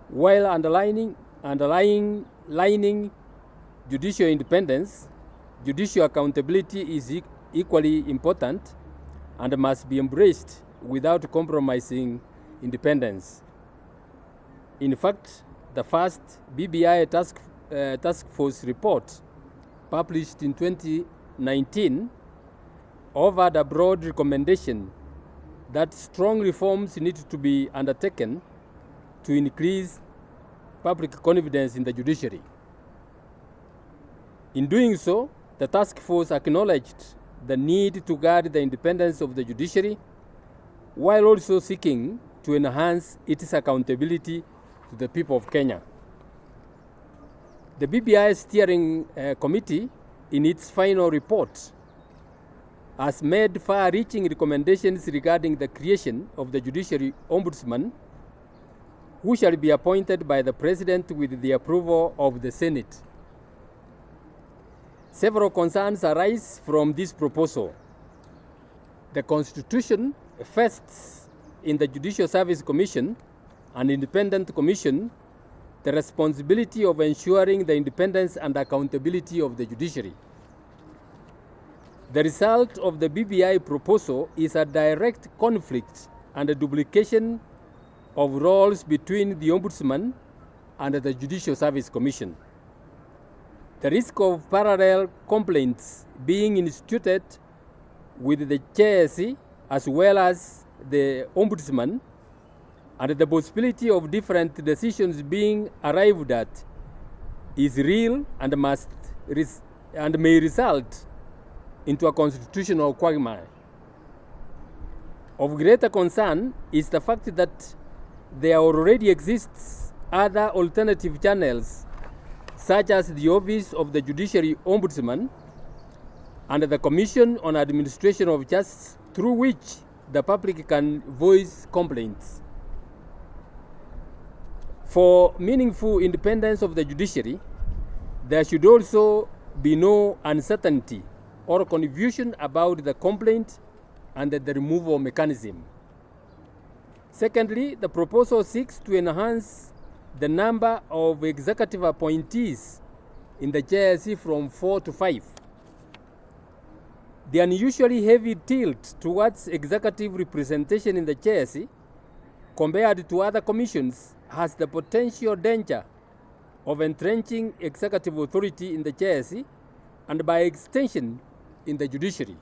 While underlying judicial independence, judicial accountability is equally important and must be embraced without compromising independence. In fact, the first BBI task force report, published in 2019, offered a broad recommendation that strong reforms need to be undertaken to increase public confidence in the judiciary. In doing so, the task force acknowledged the need to guard the independence of the judiciary while also seeking to enhance its accountability to the people of Kenya. The BBI Steering Committee, in its final report, has made far-reaching recommendations regarding the creation of the Judiciary Ombudsman, who shall be appointed by the President with the approval of the Senate. Several concerns arise from this proposal. The Constitution vests in the Judicial Service Commission, an independent commission, the responsibility of ensuring the independence and accountability of the judiciary. The result of the BBI proposal is a direct conflict and a duplication of roles between the Ombudsman and the Judicial Service Commission. The risk of parallel complaints being instituted with the JSC as well as the Ombudsman, and the possibility of different decisions being arrived at is real and may result into a constitutional quagmire. Of greater concern is the fact that there already exists other alternative channels, such as the Office of the Judiciary Ombudsman and the Commission on Administration of Justice, through which the public can voice complaints. For meaningful independence of the judiciary, there should also be no uncertainty or confusion about the complaint and the removal mechanism. Secondly, the proposal seeks to enhance the number of executive appointees in the JSC from 4 to 5. The unusually heavy tilt towards executive representation in the JSC compared to other commissions has the potential danger of entrenching executive authority in the JSC and by extension in the judiciary.